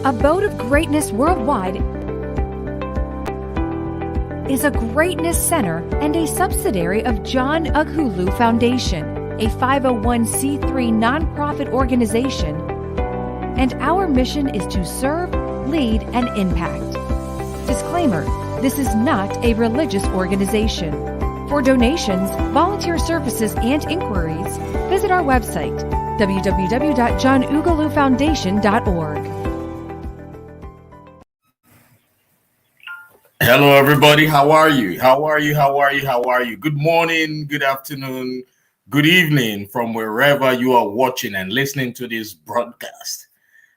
Abode of Greatness Worldwide is a greatness center and a subsidiary of John Ughulu Foundation, a 501c3 nonprofit organization, and our mission is to serve, lead, and impact. Disclaimer: this is not a religious organization. For donations, volunteer services, and inquiries, visit our website, www.johnughulufoundation.org. Hello, everybody. How are you? How are you? Good morning, good afternoon, good evening from wherever you are watching and listening to this broadcast.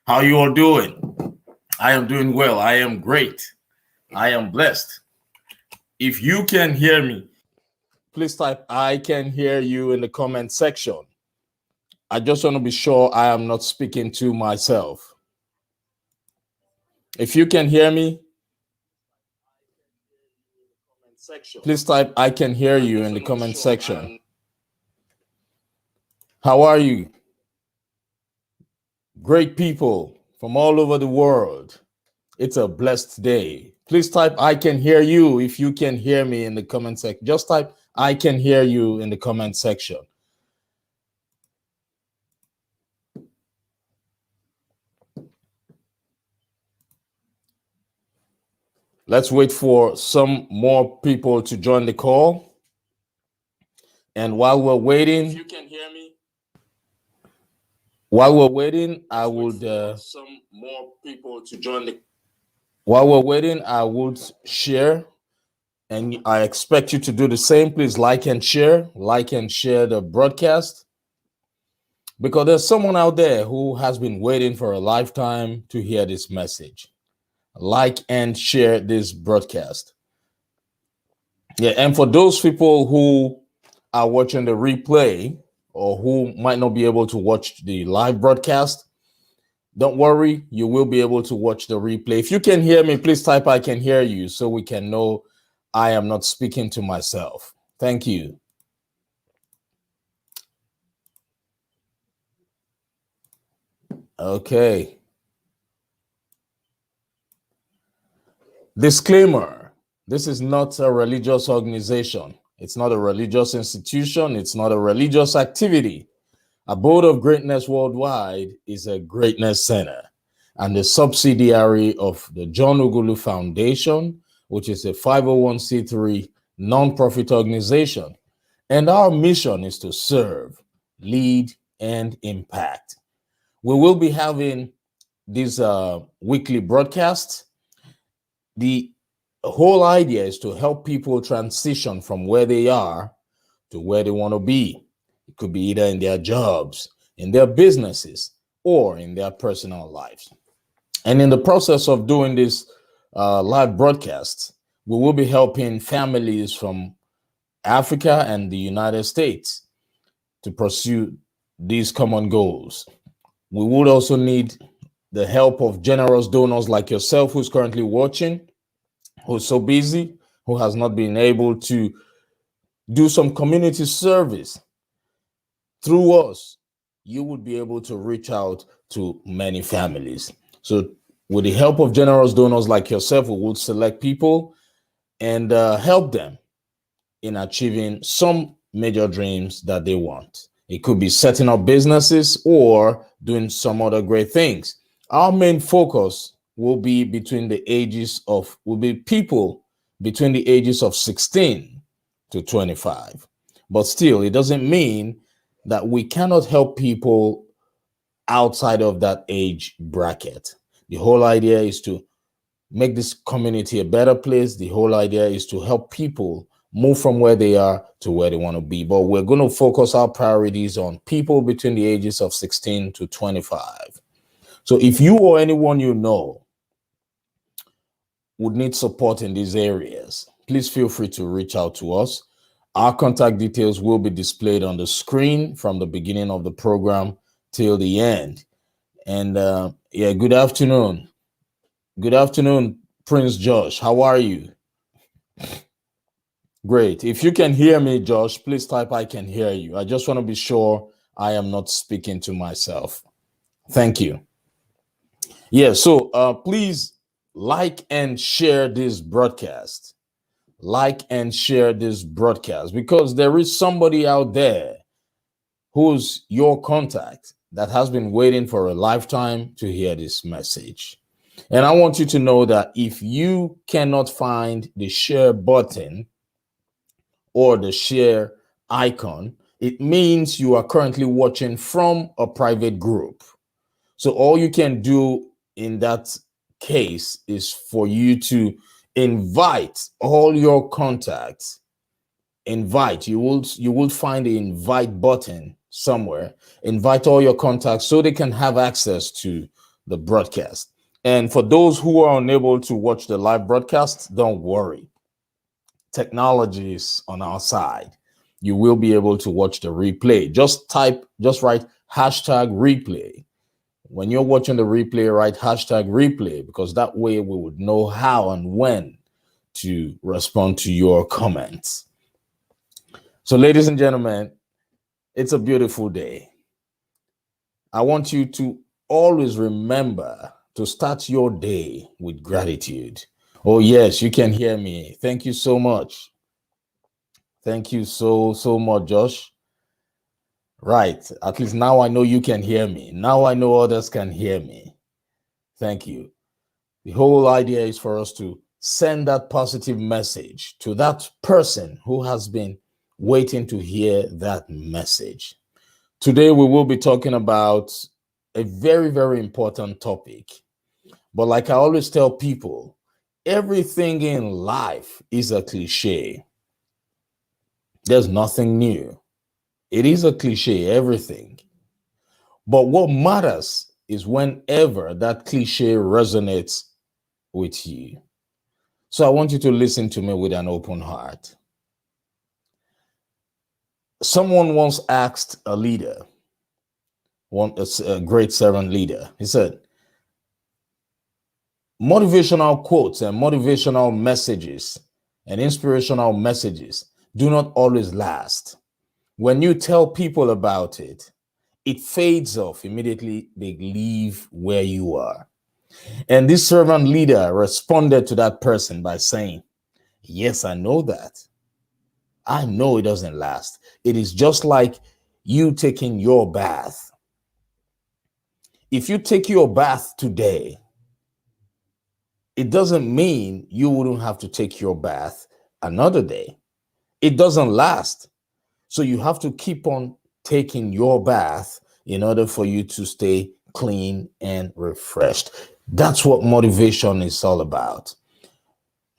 How you all doing? I am doing well. I am great. I am blessed. If you can hear me, please type "I can hear you" in the comment section. I just want to be sure I am not speaking to myself. If you can hear me, please type "I can hear you" in the comment section. How are you? Great people from all over the world. It's a blessed day. Please type "I can hear you" if you can hear me in the comment section. Just type "I can hear you" in the comment section. Let's wait for some more people to join the call. And while we're waiting, if you can hear me, while we're waiting, I would some more people to join the. While we're waiting, I would share, and I expect you to do the same. Please like and share the broadcast, because there's someone out there who has been waiting for a lifetime to hear this message. Like and share this broadcast. Yeah, and for those people who are watching the replay or who might not be able to watch the live broadcast, don't worry, you will be able to watch the replay. If you can hear me, please type "I can hear you" so we can know I am not speaking to myself. Thank you. Okay. Disclaimer: this is not a religious organization. It's not a religious institution. It's not a religious activity. Abode of Greatness Worldwide is a greatness center and a subsidiary of the John Ughulu Foundation, which is a 501c3 nonprofit organization. And our mission is to serve, lead, and impact. We will be having these weekly broadcasts. The whole idea is to help people transition from where they are to where they want to be. It could be either in their jobs, in their businesses, or in their personal lives. And in the process of doing this live broadcasts, we will be helping families from Africa and the United States to pursue these common goals. We would also need the help of generous donors like yourself, who's currently watching, who's so busy, who has not been able to do some community service. Through us, you would be able to reach out to many families. So with the help of generous donors like yourself, we would select people and help them in achieving some major dreams that they want. It could be setting up businesses or doing some other great things. Our main focus will be people between the ages of 16 to 25. But still, it doesn't mean that we cannot help people outside of that age bracket. The whole idea is to make this community a better place. The whole idea is to help people move from where they are to where they want to be. But we're going to focus our priorities on people between the ages of 16 to 25. So if you or anyone you know would need support in these areas, please feel free to reach out to us. Our contact details will be displayed on the screen from the beginning of the program till the end. And good afternoon. Good afternoon, Prince Josh. How are you? Great. If you can hear me, Josh, please type "I can hear you." I just want to be sure I am not speaking to myself. Thank you. Yeah, so please like and share this broadcast. Like and share this broadcast because there is somebody out there who's your contact that has been waiting for a lifetime to hear this message. And I want you to know that if you cannot find the share button or the share icon, it means you are currently watching from a private group. So all you can do in that case is for you to invite all your contacts. Invite. You will find the invite button somewhere. Invite all your contacts so they can have access to the broadcast. And for those who are unable to watch the live broadcast, don't worry. Technology is on our side. You will be able to watch the replay. Just write hashtag replay. When you're watching the replay, write hashtag replay because that way we would know how and when to respond to your comments. So, ladies and gentlemen, it's a beautiful day. I want you to always remember to start your day with gratitude. Oh, yes, you can hear me. Thank you so much. Thank you so much, Josh. Right. At least now I know you can hear me. Now I know others can hear me. Thank you. The whole idea is for us to send that positive message to that person who has been waiting to hear that message. Today, we will be talking about a very, very important topic. But like I always tell people, everything in life is a cliche. There's nothing new. It is a cliche, everything. But what matters is whenever that cliche resonates with you. So I want you to listen to me with an open heart. Someone once asked a leader, a great servant leader, he said, motivational quotes and motivational messages and inspirational messages do not always last. When you tell people about it, it fades off immediately. They leave where you are. And this servant leader responded to that person by saying, yes, I know that. I know it doesn't last. It is just like you taking your bath. If you take your bath today, it doesn't mean you wouldn't have to take your bath another day. It doesn't last. So you have to keep on taking your bath in order for you to stay clean and refreshed. That's what motivation is all about.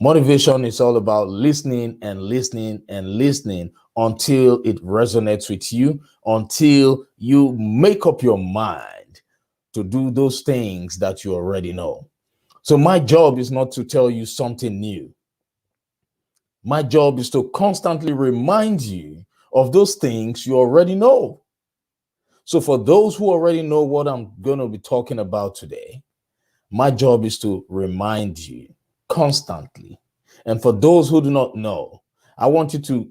Motivation is all about listening and listening and listening until it resonates with you, until you make up your mind to do those things that you already know. So my job is not to tell you something new. My job is to constantly remind you of those things you already know. So for those who already know what I'm going to be talking about today, my job is to remind you constantly. And for those who do not know, I want you to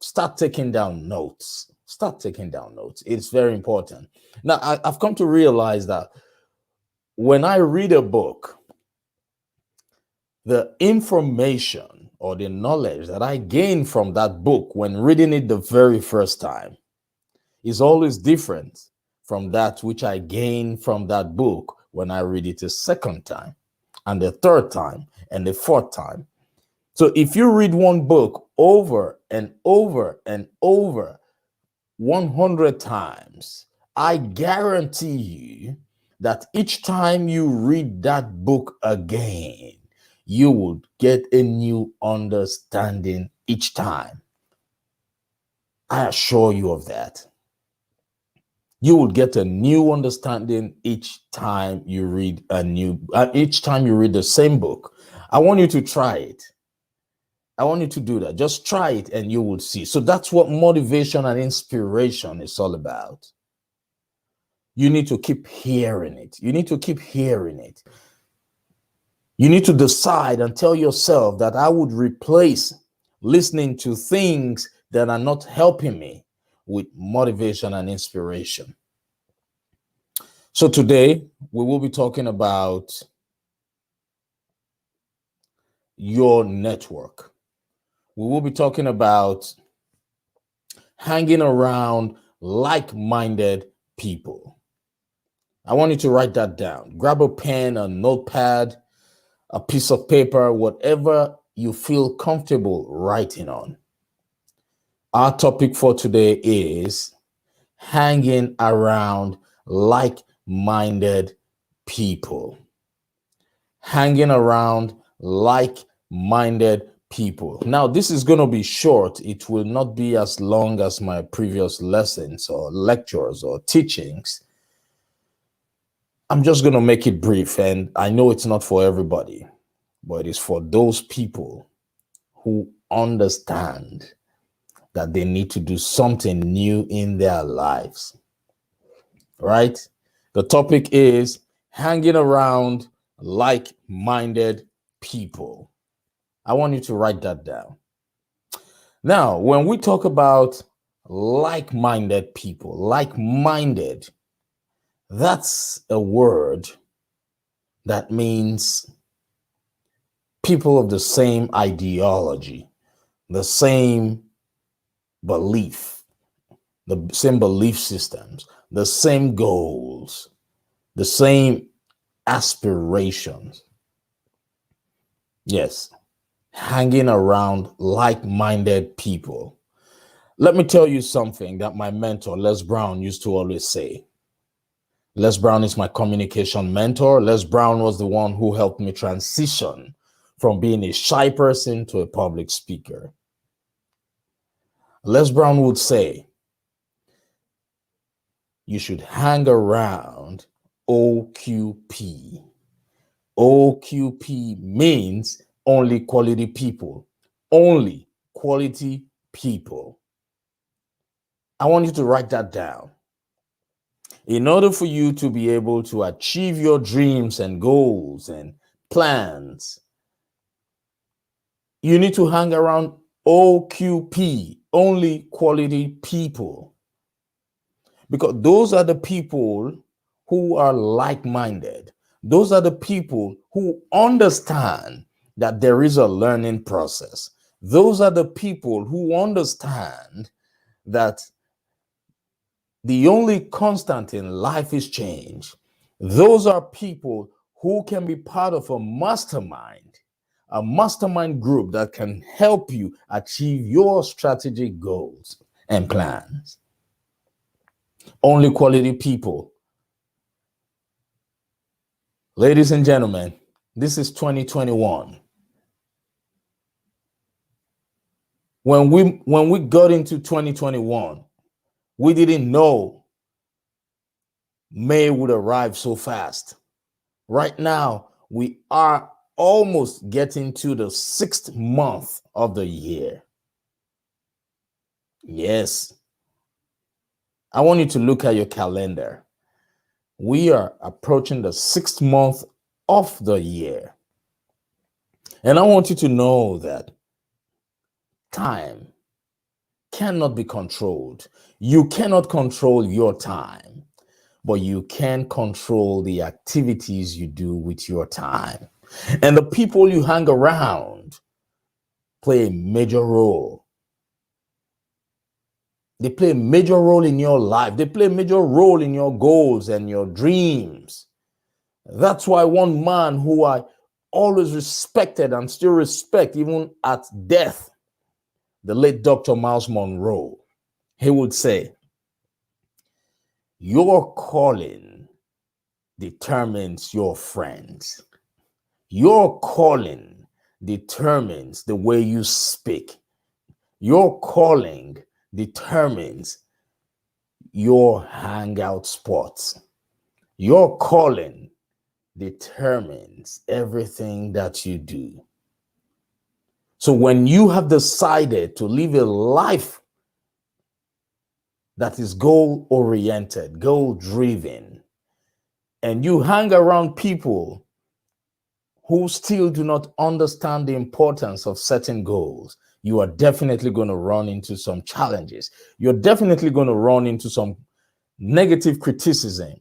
start taking down notes. Start taking down notes. It's very important. Now, I've come to realize that when I read a book, the information or the knowledge that I gain from that book when reading it the very first time is always different from that which I gain from that book when I read it a second time and the third time and the fourth time. So if you read one book over and over and over 100 times, I guarantee you that each time you read that book again, you will get a new understanding each time. I assure you of that. You will get a new understanding each time you read each time you read the same book. I want you to try it. I want you to do that. Just try it and you will see. So that's what motivation and inspiration is all about. You need to keep hearing it. You need to keep hearing it. You need to decide and tell yourself that I would replace listening to things that are not helping me with motivation and inspiration. So today we will be talking about your network. We will be talking about hanging around like-minded people. I want you to write that down. Grab a pen, a notepad, a piece of paper, whatever you feel comfortable writing on. Our topic for today is hanging around like-minded people. Hanging around like-minded people. Now, this is going to be short. It will not be as long as my previous lessons or lectures or teachings. I'm just going to make it brief, and I know it's not for everybody, but it's for those people who understand that they need to do something new in their lives, right? The topic is hanging around like-minded people. I want you to write that down. Now, when we talk about like-minded people, like-minded, that's a word that means people of the same ideology, the same belief, the same belief systems, the same goals, the same aspirations. Yes, hanging around like-minded people. Let me tell you something that my mentor, Les Brown, used to always say. Les Brown is my communication mentor. Les Brown was the one who helped me transition from being a shy person to a public speaker. Les Brown would say, you should hang around OQP. OQP means only quality people. Only quality people. I want you to write that down. In order for you to be able to achieve your dreams and goals and plans, you need to hang around OQP, only quality people. Because those are the people who are like-minded. Those are the people who understand that there is a learning process. Those are the people who understand that the only constant in life is change. Those are people who can be part of a mastermind group that can help you achieve your strategic goals and plans. Only quality people. Ladies and gentlemen, this is 2021. When we got into 2021, we didn't know May would arrive so fast. Right now, we are almost getting to the 6th month of the year. Yes. I want you to look at your calendar. We are approaching the 6th month of the year. And I want you to know that time cannot be controlled. You cannot control your time, but you can control the activities you do with your time. And the people you hang around play a major role. They play a major role in your life. They play a major role in your goals and your dreams. That's why one man who I always respected and still respect, even at death, the late Dr. Miles Monroe, he would say, your calling determines your friends. Your calling determines the way you speak. Your calling determines your hangout spots. Your calling determines everything that you do. So when you have decided to live a life that is goal-oriented, goal-driven, and you hang around people who still do not understand the importance of setting goals, you are definitely going to run into some challenges. You're definitely going to run into some negative criticism.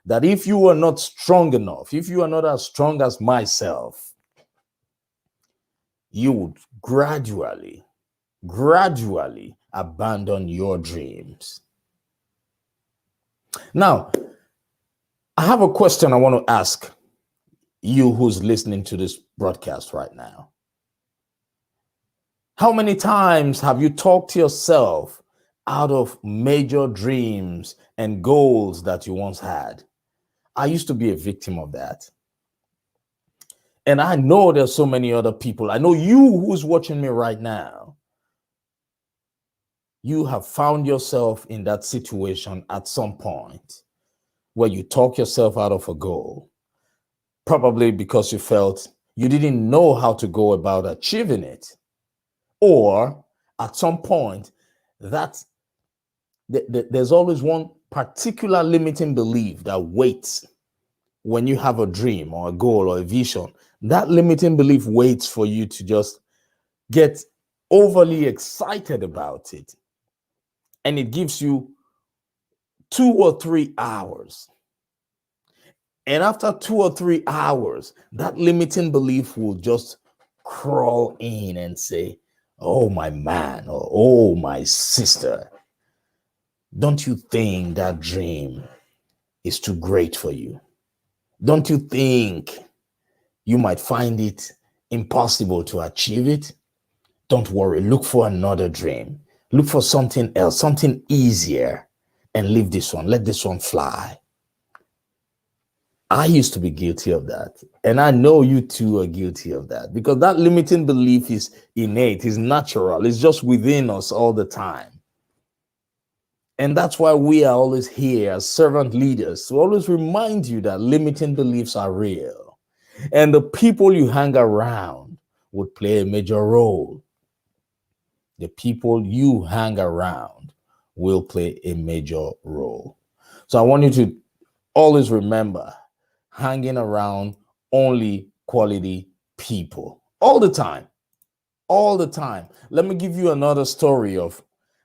that if you are not strong enough, if you are not as strong as myself, you would gradually abandon your dreams. Now, I have a question I want to ask you who's listening to this broadcast right now. How many times have you talked yourself out of major dreams and goals that you once had? I used to be a victim of that. And I know there's so many other people. I know you who's watching me right now. You have found yourself in that situation at some point where you talk yourself out of a goal, probably because you felt you didn't know how to go about achieving it. Or at some point that there's always one particular limiting belief that waits when you have a dream or a goal or a vision. That limiting belief waits for you to just get overly excited about it. And it gives you 2 or 3 hours. And after 2 or 3 hours, that limiting belief will just crawl in and say, "Oh, my man," or "Oh, my sister, don't you think that dream is too great for you? Don't you think you might find it impossible to achieve it? Don't worry, look for another dream. Look for something else, something easier, and leave this one. Let this one fly." I used to be guilty of that. And I know you too are guilty of that, because that limiting belief is innate, is natural, it's just within us all the time. And that's why we are always here as servant leaders, to always remind you that limiting beliefs are real. And the people you hang around would play a major role. The people you hang around will play a major role. So I want you to always remember, hanging around only quality people all the time. All the time. Let me give you another story of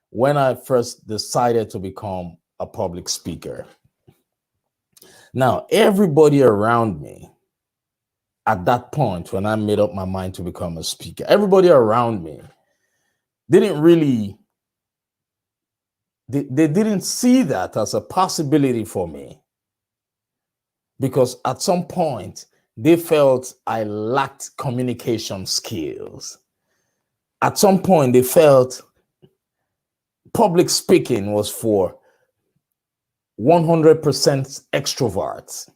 when I first decided to become a public speaker. Now, everybody around me at that point, when I made up my mind to become a speaker, everybody around me didn't really, they didn't see that as a possibility for me. Because at some point, they felt I lacked communication skills. At some point, they felt public speaking was for 100% extroverts.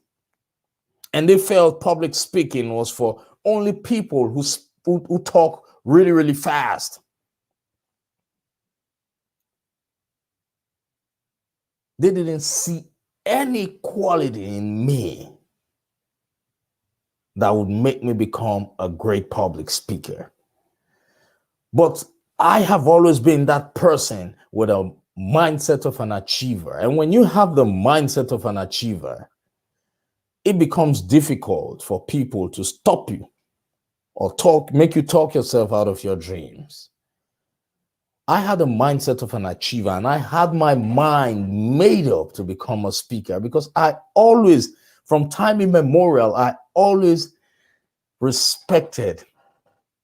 And they felt public speaking was for only people who talk really, really fast. They didn't see any quality in me that would make me become a great public speaker. But I have always been that person with a mindset of an achiever. And when you have the mindset of an achiever, it becomes difficult for people to stop you or make you talk yourself out of your dreams. I had the mindset of an achiever, and I had my mind made up to become a speaker, because I always, from time immemorial, I always respected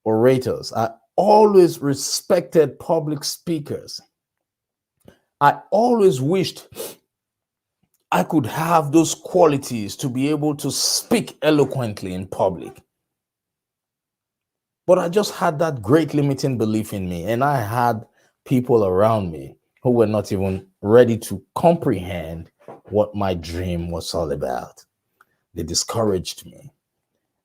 orators. I always respected public speakers. I always wished I could have those qualities to be able to speak eloquently in public. But I just had that great limiting belief in me, and I had people around me who were not even ready to comprehend what my dream was all about. They discouraged me.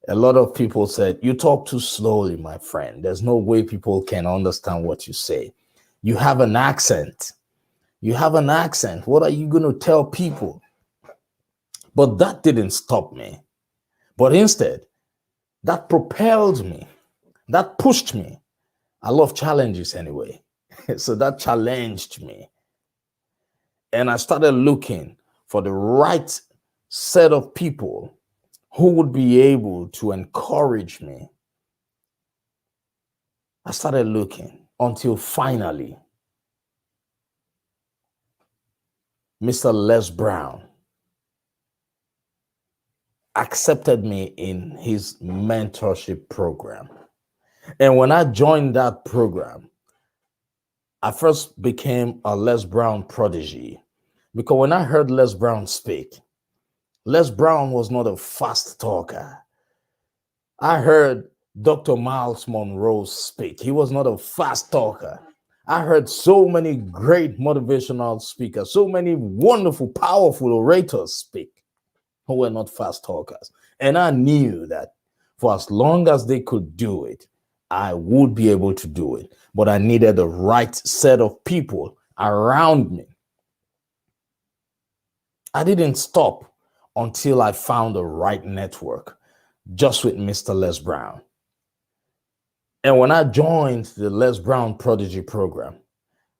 A lot of people said, "You talk too slowly, my friend. There's no way people can understand what you say. You have an accent. You have an accent. What are you going to tell people?" But that didn't stop me. But instead, that propelled me. That pushed me. I love challenges anyway. So that challenged me. And I started looking for the right set of people who would be able to encourage me. I started looking until finally, Mr. Les Brown accepted me in his mentorship program. And when I joined that program, I first became a Les Brown prodigy, because when I heard Les Brown speak, Les Brown was not a fast talker. I heard Dr. Miles Monroe speak. He was not a fast talker. I heard so many great motivational speakers, so many wonderful, powerful orators speak who were not fast talkers. And I knew that for as long as they could do it, I would be able to do it. But I needed the right set of people around me. I didn't stop until I found the right network, just with Mr. Les Brown. And when I joined the Les Brown Prodigy program,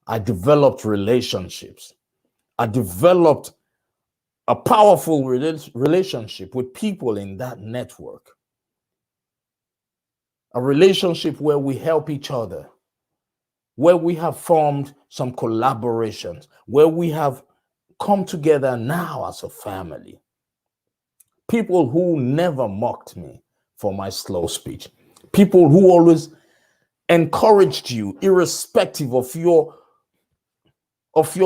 I developed relationships. I developed a powerful relationship with people in that network. A relationship where we help each other, where we have formed some collaborations, where we have come together now as a family. People who never mocked me for my slow speech. People who always encouraged you irrespective of your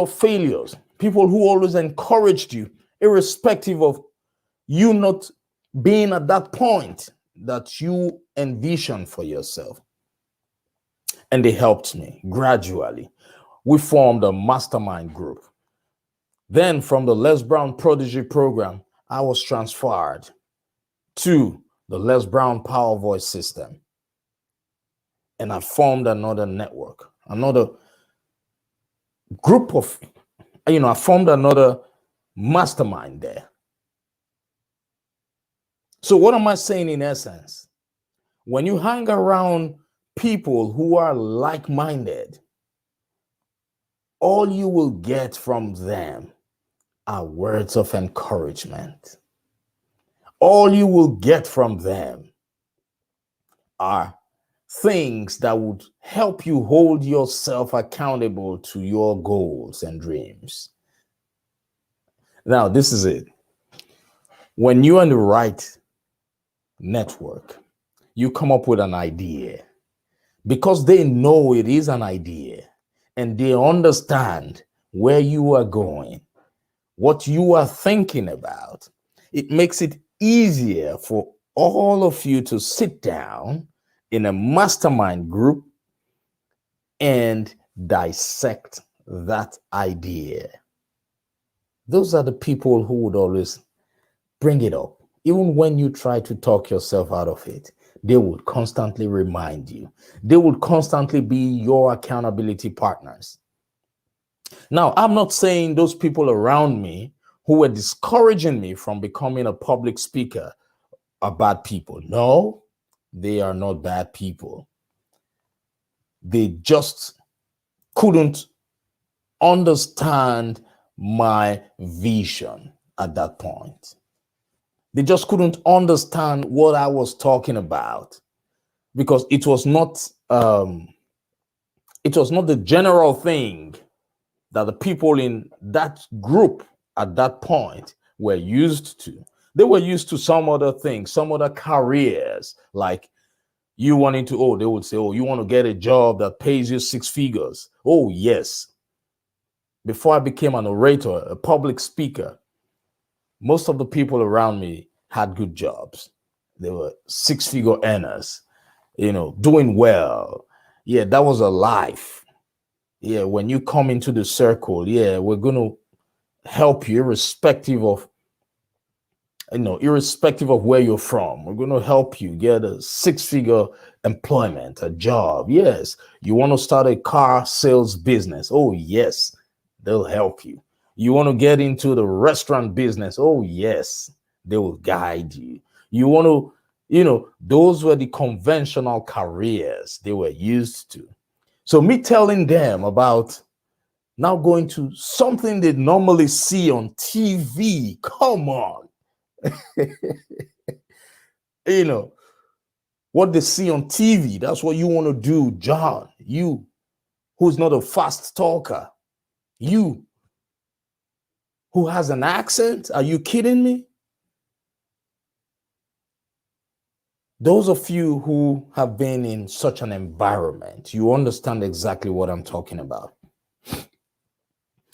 failures. People who always encouraged you irrespective of you not being at that point that you envision for yourself. And they helped me gradually. We formed a mastermind group. Then from the Les Brown Prodigy program, I was transferred to the Les Brown Power Voice system. And I formed another network, another group of, I formed another mastermind there. So what am I saying in essence? When you hang around people who are like-minded, all you will get from them are words of encouragement. All you will get from them are things that would help you hold yourself accountable to your goals and dreams. Now, this is it. When you're in the right network, you come up with an idea because they know it is an idea and they understand where you are going, what you are thinking about. It makes it easier for all of you to sit down in a mastermind group and dissect that idea. Those are the people who would always bring it up. Even when you try to talk yourself out of it, they would constantly remind you. They would constantly be your accountability partners. Now, I'm not saying those people around me who were discouraging me from becoming a public speaker are bad people. No, they are not bad people. They just couldn't understand my vision at that point. They just couldn't understand what I was talking about because it was not the general thing that the people in that group at that point were used to. They were used to some other things, some other careers, like you wanting to, they would say, you want to get a job that pays you 6 figures. Oh, yes. Before I became an orator, a public speaker, most of the people around me had good jobs. They were 6-figure earners, doing well. Yeah, that was a life. Yeah, when you come into the circle, we're going to help you irrespective of where you're from. We're going to help you get a 6-figure employment, a job. Yes. You want to start a car sales business. Oh, yes. They'll help you. You want to get into the restaurant business. Oh, yes. They will guide you. You want to, those were the conventional careers they were used to. So me telling them about now going to something they normally see on TV, come on. What they see on TV, that's what you want to do, John. You, who's not a fast talker. You, who has an accent. Are you kidding me? Those of you who have been in such an environment, you understand exactly what I'm talking about.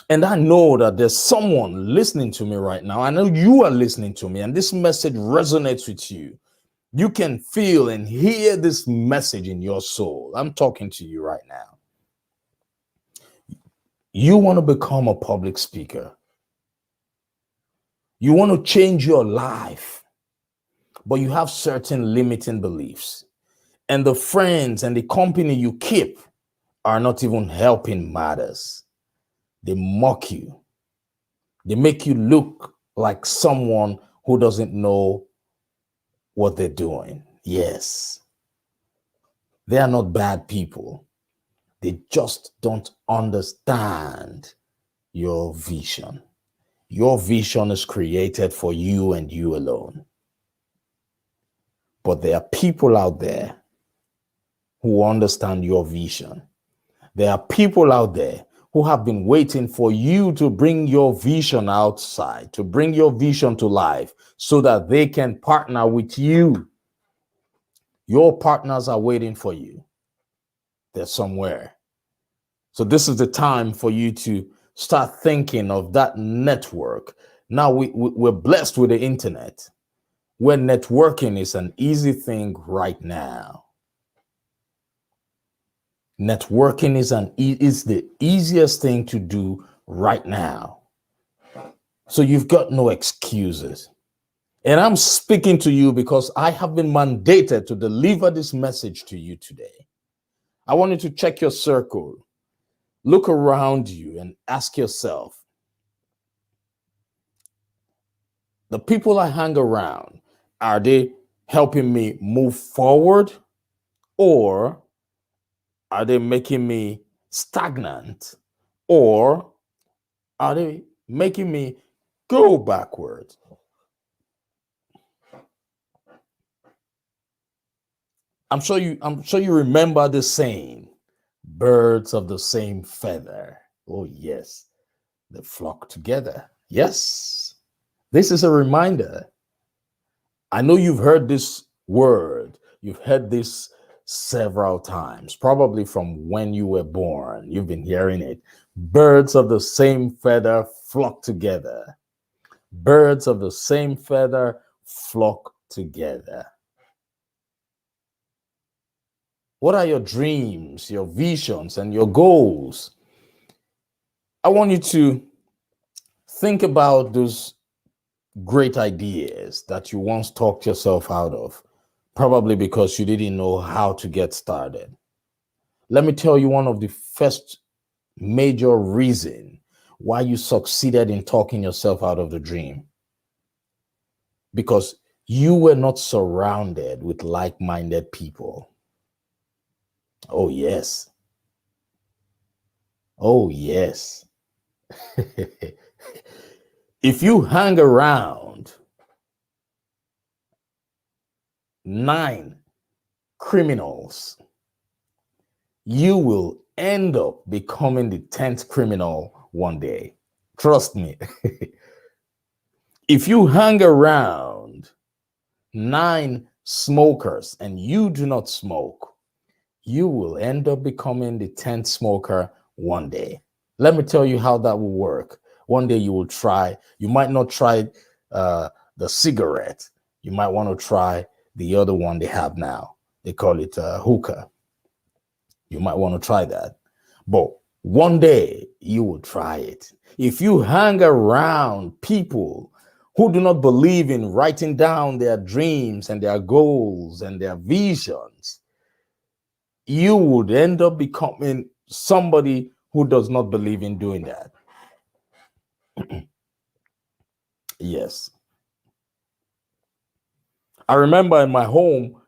And I know that there's someone listening to me right now. I know you are listening to me, and this message resonates with you. You can feel and hear this message in your soul. I'm talking to you right now. You want to become a public speaker. You want to change your life, but you have certain limiting beliefs. And the friends and the company you keep are not even helping matters. They mock you. They make you look like someone who doesn't know what they're doing. Yes, they are not bad people. They just don't understand your vision. Your vision is created for you and you alone. But there are people out there who understand your vision. There are people out there who have been waiting for you to bring your vision outside, to bring your vision to life so that they can partner with you. Your partners are waiting for you. They're somewhere. So this is the time for you to start thinking of that network. Now we're blessed with the internet, where networking is an easy thing right now. Networking is the easiest thing to do right now. So you've got no excuses. And I'm speaking to you because I have been mandated to deliver this message to you today. I want you to check your circle. Look around you and ask yourself, the people I hang around, are they helping me move forward, or are they making me stagnant, or are they making me go backwards? I'm sure you remember the saying, birds of the same feather. Oh yes, they flock together. Yes, this is a reminder. I know you've heard this word. You've heard this several times, probably from when you were born. You've been hearing it. Birds of the same feather flock together. Birds of the same feather flock together. What are your dreams, your visions, and your goals? I want you to think about those great ideas that you once talked yourself out of, probably because you didn't know how to get started. Let me tell you one of the first major reasons why you succeeded in talking yourself out of the dream. Because you were not surrounded with like-minded people. Oh, yes. Oh, yes. If you hang around 9 criminals, you will end up becoming the 10th criminal one day. Trust me. If you hang around 9 smokers and you do not smoke, you will end up becoming the 10th smoker one day. Let me tell you how that will work. One day you will try, you might not try the cigarette. You might want to try the other one they have now. They call it hookah. You might want to try that. But one day you will try it. If you hang around people who do not believe in writing down their dreams and their goals and their visions, you would end up becoming somebody who does not believe in doing that. Yes. I remember in my home,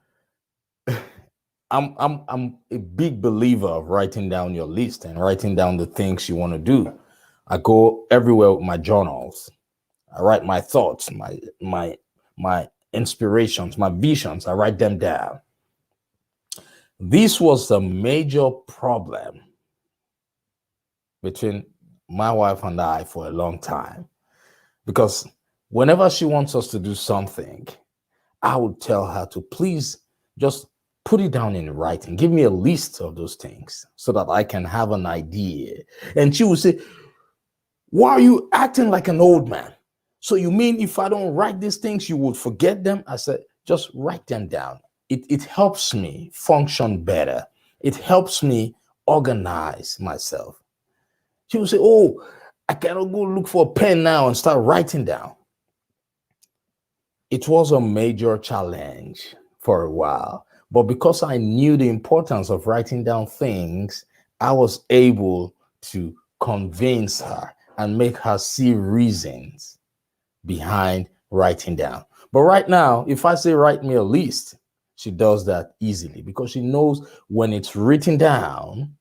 I'm a big believer of writing down your list and writing down the things you want to do. I go everywhere with my journals. I write my thoughts, my inspirations, my visions. I write them down. This was a major problem between my wife and I for a long time, because whenever she wants us to do something, I would tell her to please just put it down in writing. Give me a list of those things so that I can have an idea. And she would say, why are you acting like an old man? So you mean if I don't write these things, you would forget them? I said, just write them down. It helps me function better. It helps me organize myself. She would say, oh, I cannot go look for a pen now and start writing down. It was a major challenge for a while, but because I knew the importance of writing down things, I was able to convince her and make her see reasons behind writing down. But right now, if I say write me a list, she does that easily because she knows when it's written down,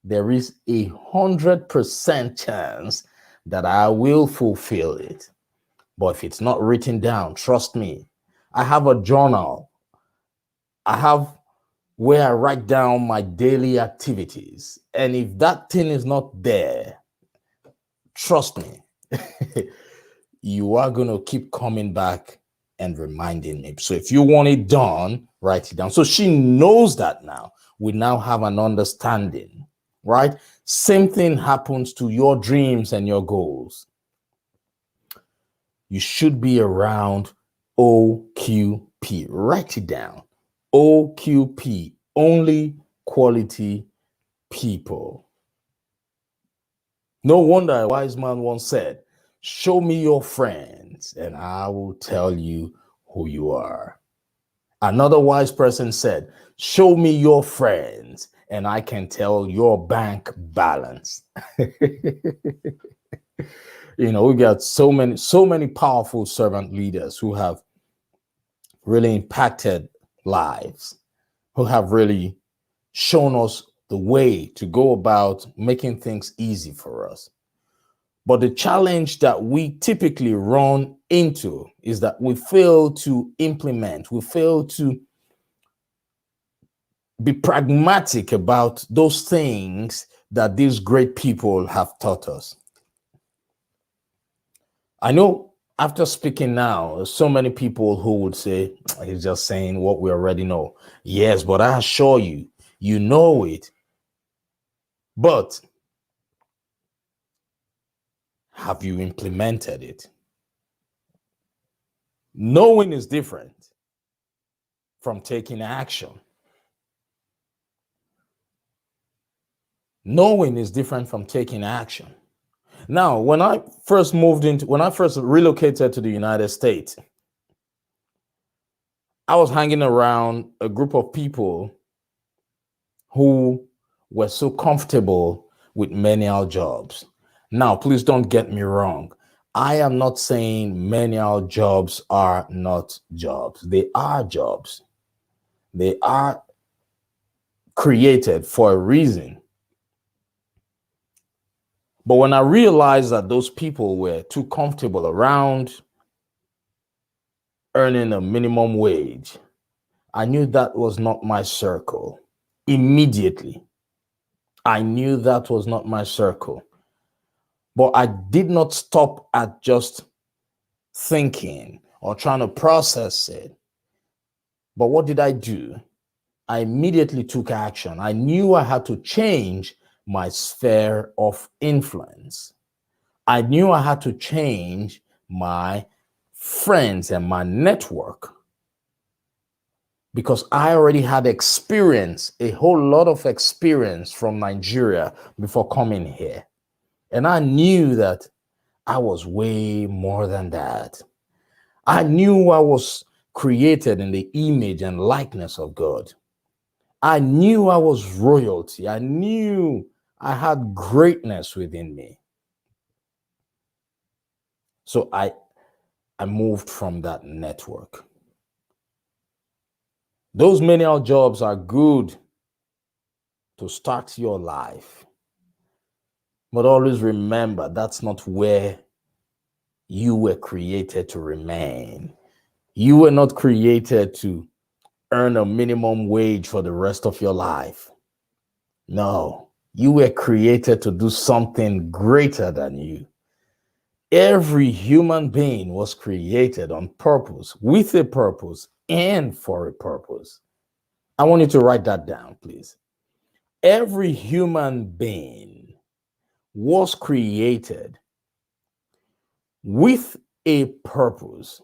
there is 100% chance that I will fulfill it. But if it's not written down, trust me, I have a journal. I have where I write down my daily activities. And if that thing is not there, trust me, you are going to keep coming back and reminding me. So if you want it done, write it down. So she knows that now. We now have an understanding, right? Same thing happens to your dreams and your goals. You should be around OQP. Write it down. OQP, only quality people. No wonder a wise man once said, show me your friends and I will tell you who you are. Another wise person said, show me your friends and I can tell your bank balance. We got so many powerful servant leaders who have really impacted lives, who have really shown us the way to go about making things easy for us. But the challenge that we typically run into is that we fail to implement, we fail to be pragmatic about those things that these great people have taught us. I know after speaking now, so many people who would say, he's just saying what we already know. Yes, but I assure you, you know it. But have you implemented it? Knowing is different from taking action. Knowing is different from taking action. Now, when I first relocated to the United States, I was hanging around a group of people who were so comfortable with menial jobs. Now, please don't get me wrong. I am not saying menial jobs are not jobs. They are jobs. They are created for a reason. But when I realized that those people were too comfortable around earning a minimum wage, I knew that was not my circle. Immediately, I knew that was not my circle. But I did not stop at just thinking or trying to process it. But what did I do? I immediately took action. I knew I had to change my sphere of influence. I knew I had to change my friends and my network because I already had experience, a whole lot of experience from Nigeria before coming here. And I knew that I was way more than that. I knew I was created in the image and likeness of God. I knew I was royalty. I knew I had greatness within me. So I moved from that network. Those menial jobs are good to start your life. But always remember, that's not where you were created to remain. You were not created to earn a minimum wage for the rest of your life. No, you were created to do something greater than you. Every human being was created on purpose, with a purpose, and for a purpose. I want you to write that down, please. Every human being was created with a purpose,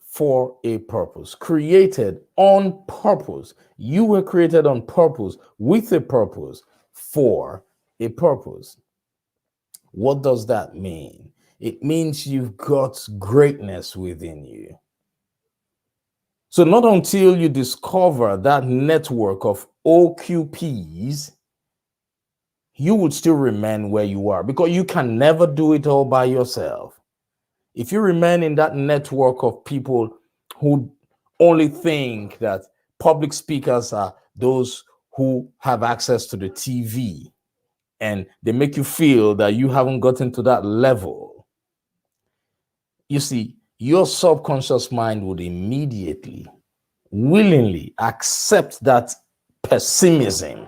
for a purpose, created on purpose. You were created on purpose, with a purpose, for a purpose. What does that mean? It means you've got greatness within you. So not until you discover that network of OQPs, you would still remain where you are, because you can never do it all by yourself. If you remain in that network of people who only think that public speakers are those who have access to the TV, and they make you feel that you haven't gotten to that level, you see, your subconscious mind would immediately, willingly accept that pessimism,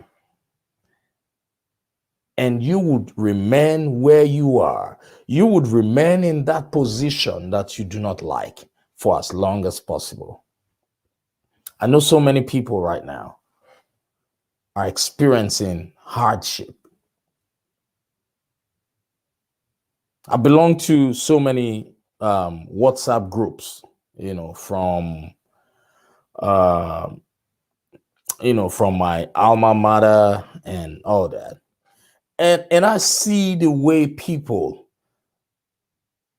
and you would remain where you are. You would remain in that position that you do not like for as long as possible. I know so many people right now are experiencing hardship. I belong to so many WhatsApp groups, from my alma mater and all that. And I see the way people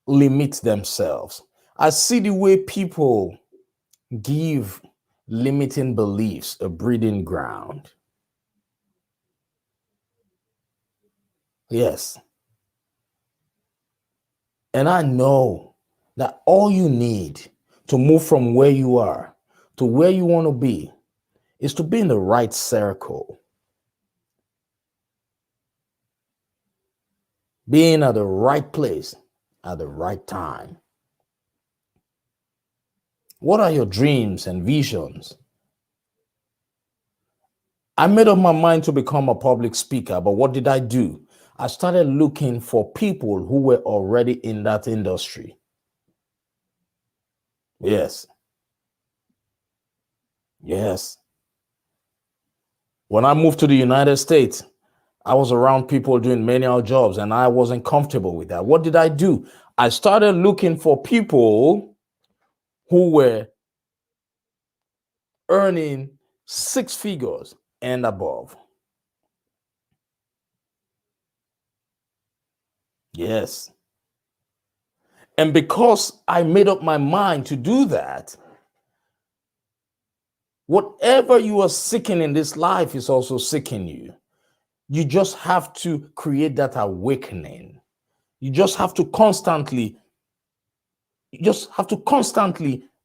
limit themselves. I see the way people give limiting beliefs a breeding ground. Yes. And I know that all you need to move from where you are to where you want to be is to be in the right circle. Being at the right place at the right time. What are your dreams and visions? I made up my mind to become a public speaker, but what did I do? I started looking for people who were already in that industry. Yes. Yes. When I moved to the United States, I was around people doing manual jobs and I wasn't comfortable with that. What did I do? I started looking for people who were earning 6 figures and above. Yes. And because I made up my mind to do that, whatever you are seeking in this life is also seeking you. You just have to create that awakening. You just have to constantly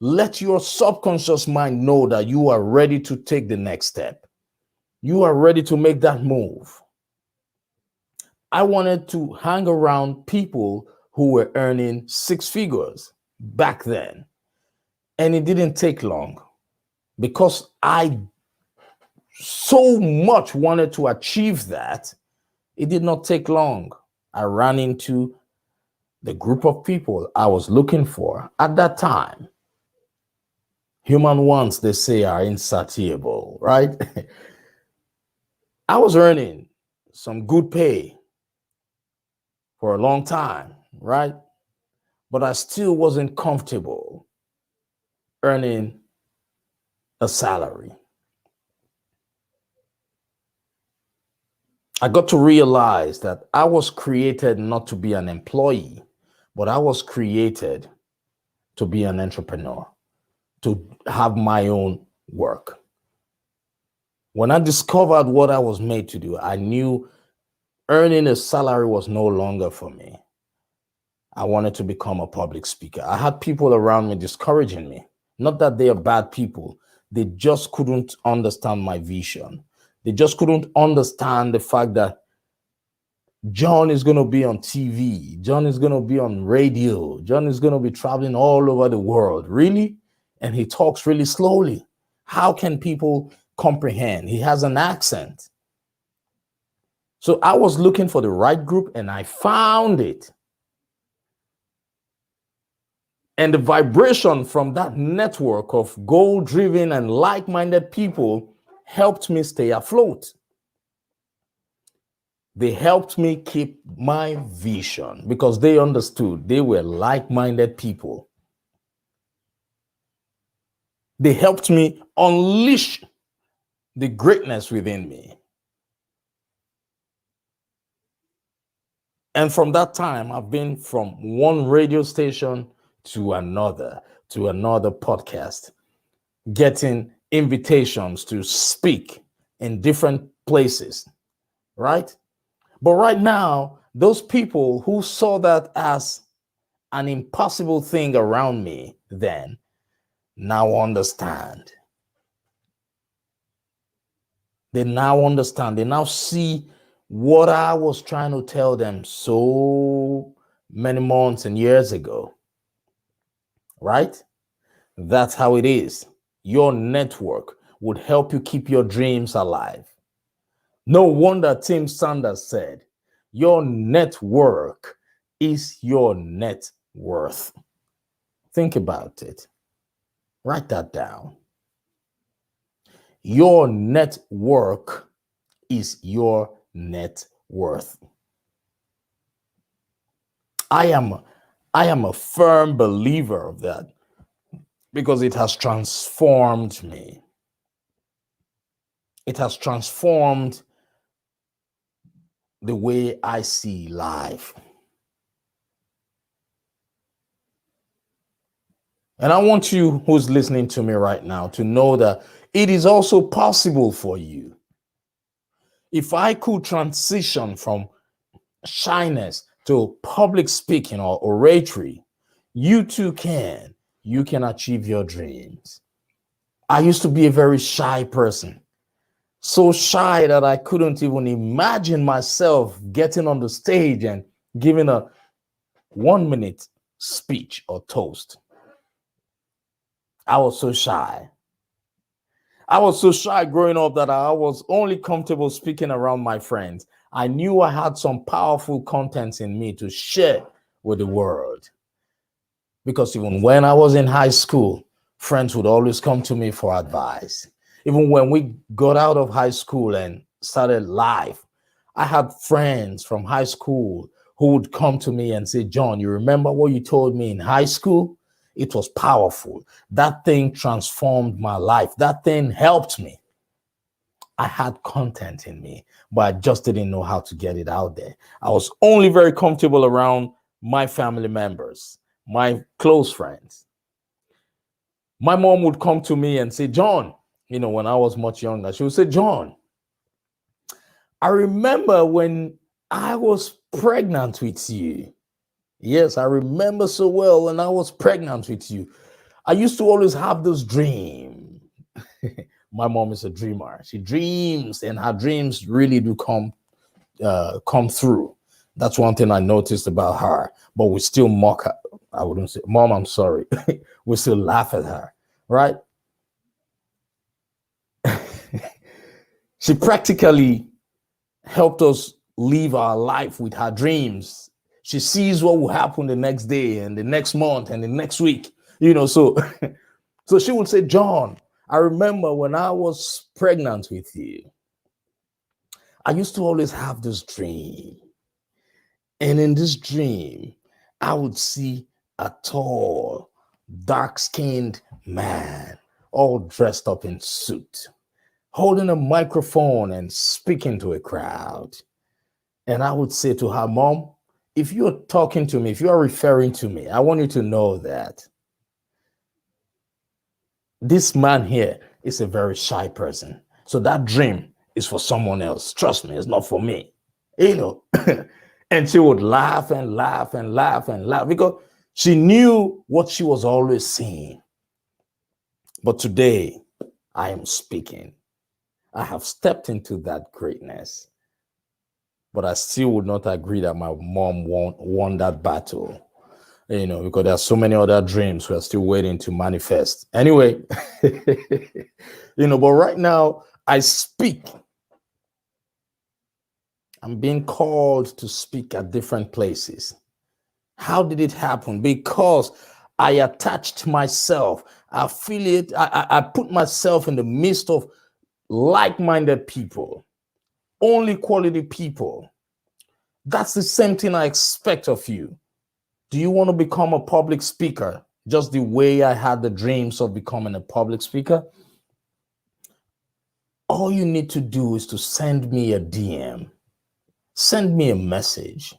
let your subconscious mind know that you are ready to take the next step. You are ready to make that move. I wanted to hang around people who were earning 6 figures back then. And it didn't take long because I so much wanted to achieve that. It did not take long. I ran into the group of people I was looking for at that time. Human wants, they say, are insatiable, right? I was earning some good pay for a long time, right? But I still wasn't comfortable earning a salary. I got to realize that I was created not to be an employee, but I was created to be an entrepreneur, to have my own work. When I discovered what I was made to do, I knew earning a salary was no longer for me. I wanted to become a public speaker. I had people around me discouraging me. Not that they are bad people. They just couldn't understand my vision. They just couldn't understand the fact that John is going to be on TV. John is going to be on radio. John is going to be traveling all over the world. Really? And he talks really slowly. How can people comprehend? He has an accent. So I was looking for the right group and I found it. And the vibration from that network of goal-driven and like-minded people helped me stay afloat. They helped me keep my vision because they understood they were like-minded people. They helped me unleash the greatness within me. And from that time, I've been from one radio station to another podcast, getting invitations to speak in different places, right? But right now, those people who saw that as an impossible thing around me then now understand. They now understand. They now see what I was trying to tell them so many months and years ago, right? That's how it is. Your network would help you keep your dreams alive. No wonder Tim Sanders said, your network is your net worth. Think about it. Write that down. Your network is your net worth. I am a firm believer of that because it has transformed me. It has transformed the way I see life. And I want you who's listening to me right now to know that it is also possible for you. If I could transition from shyness to public speaking or oratory, you too can. You can achieve your dreams. I used to be a very shy person. So shy that I couldn't even imagine myself getting on the stage and giving a 1-minute speech or toast. I was so shy. I was so shy growing up that I was only comfortable speaking around my friends. I knew I had some powerful contents in me to share with the world. Because even when I was in high school, friends would always come to me for advice. Even when we got out of high school and started life, I had friends from high school who would come to me and say, John, you remember what you told me in high school? It was powerful. That thing transformed my life. That thing helped me. I had content in me, but I just didn't know how to get it out there. I was only very comfortable around my family members, my close friends. My mom would come to me and say, John, when I was much younger, she would say, John, I remember when I was pregnant with you. Yes, I remember so well when I was pregnant with you. I used to always have this dream. My mom is a dreamer. She dreams, and her dreams really do come through. That's one thing I noticed about her. But we still mock her. I wouldn't say, Mom, I'm sorry. We still laugh at her, right? She practically helped us live our life with her dreams. She sees what will happen the next day and the next month and the next week, so so she would say, John, I remember when I was pregnant with you, I used to always have this dream. And in this dream, I would see a tall, dark-skinned man, all dressed up in suit, holding a microphone and speaking to a crowd. And I would say to her, Mom, if you're talking to me, if you are referring to me, I want you to know that this man here is a very shy person. So that dream is for someone else. Trust me, it's not for me. And she would laugh and laugh and laugh and laugh because she knew what she was always saying. But today, I am speaking. I have stepped into that greatness. But I still would not agree that my mom won that battle, because there are so many other dreams we are still waiting to manifest. Anyway, but right now I speak. I'm being called to speak at different places. How did it happen? Because I attached myself, affiliate, I put myself in the midst of like-minded people, only quality people. That's the same thing I expect of you. Do you want to become a public speaker just the way I had the dreams of becoming a public speaker? All you need to do is to send me a DM, send me a message,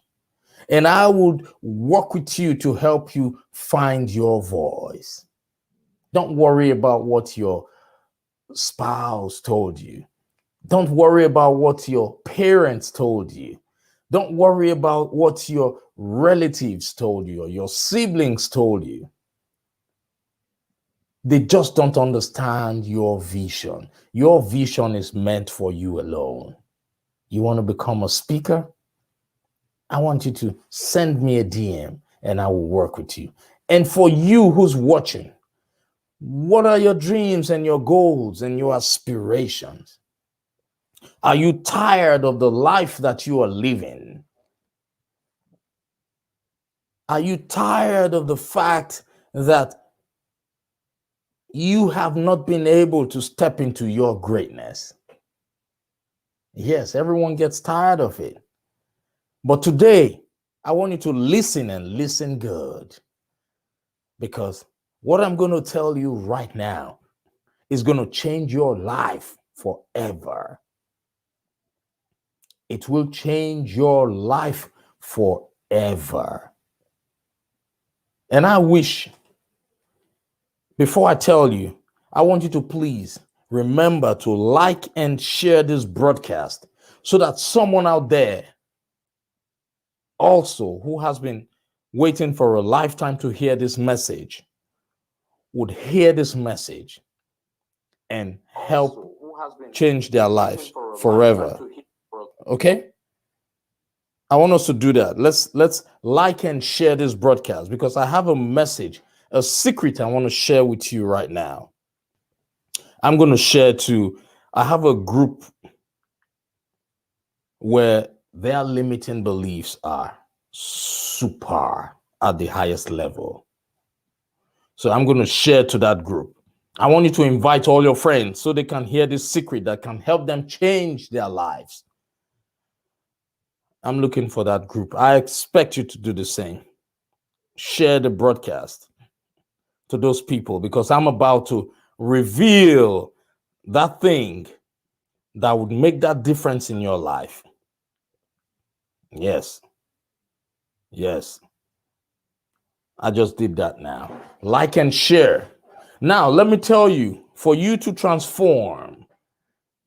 and I would work with you to help you find your voice. Don't worry about what your spouse told you. Don't worry about what your parents told you. Don't worry about what your relatives told you or your siblings told you. They just don't understand your vision. Your vision is meant for you alone. You want to become a speaker? I want you to send me a DM and I will work with you. And for you who's watching, what are your dreams and your goals and your aspirations? Are you tired of the life that you are living? Are you tired of the fact that you have not been able to step into your greatness? Yes, everyone gets tired of it. But today, I want you to listen and listen good. Because what I'm going to tell you right now is going to change your life forever. It will change your life forever. And I wish, before I tell you, I want you to please remember to like and share this broadcast so that someone out there also who has been waiting for a lifetime to hear this message would hear this message and help change their lives forever. Okay? I want us to do that. Let's like and share this broadcast because I have a message, a secret I want to share with you right now. I'm going to share I have a group where their limiting beliefs are super at the highest level. So I'm going to share to that group. I want you to invite all your friends so they can hear this secret that can help them change their lives. I'm looking for that group. I expect you to do the same. Share the broadcast to those people because I'm about to reveal that thing that would make that difference in your life. Yes. Yes. I just did that now. Like and share. Now, let me tell you, for you to transform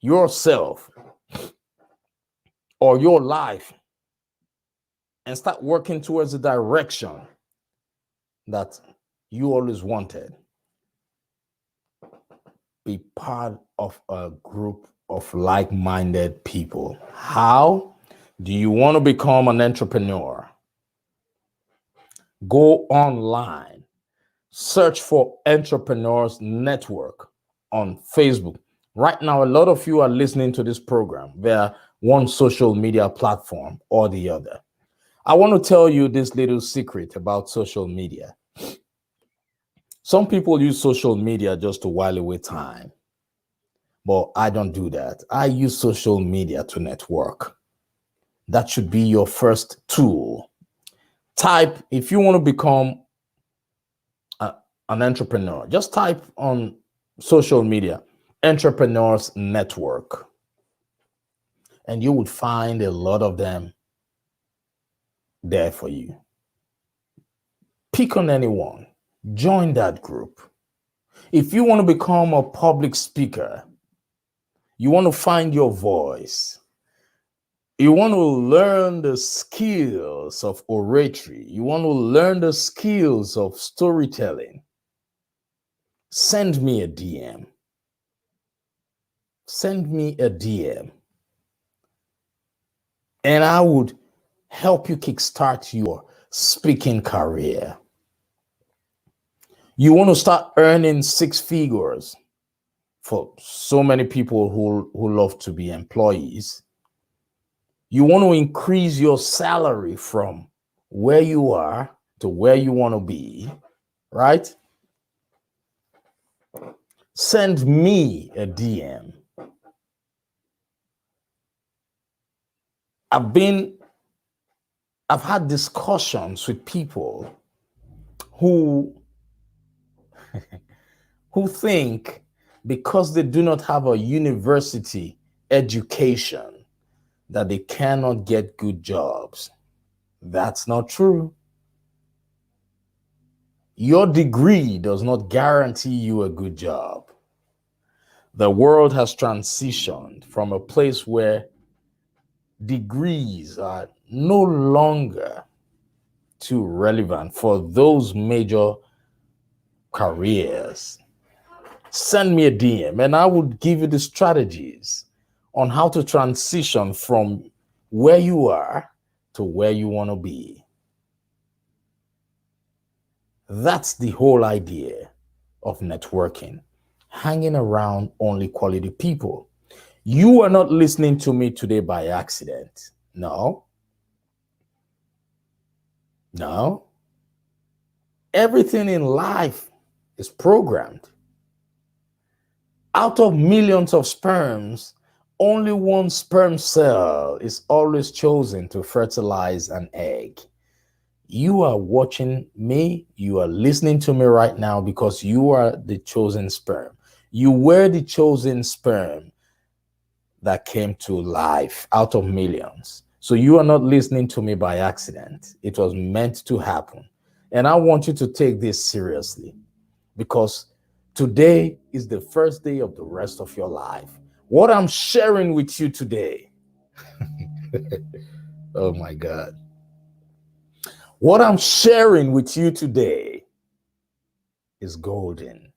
yourself or your life and start working towards the direction that you always wanted, be part of a group of like-minded people. How? Do you want to become an entrepreneur? Go online, search for Entrepreneurs Network on Facebook. Right now, a lot of you are listening to this program via one social media platform or the other. I want to tell you this little secret about social media. Some people use social media just to while away time, but I don't do that. I use social media to network. That should be your first tool. Type, if you want to become an entrepreneur, just type on social media, Entrepreneurs Network, and you would find a lot of them there for you. Pick on anyone, join that group. If you want to become a public speaker, you want to find your voice, you want to learn the skills of oratory, you want to learn the skills of storytelling, send me a DM. Send me a DM. And I would help you kickstart your speaking career. You want to start earning six figures for so many people who love to be employees. You want to increase your salary from where you are to where you want to be. right? Send me a DM. I've had discussions with people who think because they do not have a university education that they cannot get good jobs. That's not true. Your degree does not guarantee you a good job. The world has transitioned from a place where degrees are no longer too relevant for those major careers. Send me a DM and I would give you the strategies on how to transition from where you are to where you want to be. That's the whole idea of networking, hanging around only quality people. You are not listening to me today by accident. No. Everything in life is programmed. Out of millions of sperms, only one sperm cell is always chosen to fertilize an egg. You are watching me, you are listening to me right now because you are the chosen sperm. You were the chosen sperm that came to life out of millions. So you are not listening to me by accident. It was meant to happen. And I want you to take this seriously because today is the first day of the rest of your life. What I'm sharing with you today, oh my God. What I'm sharing with you today is golden.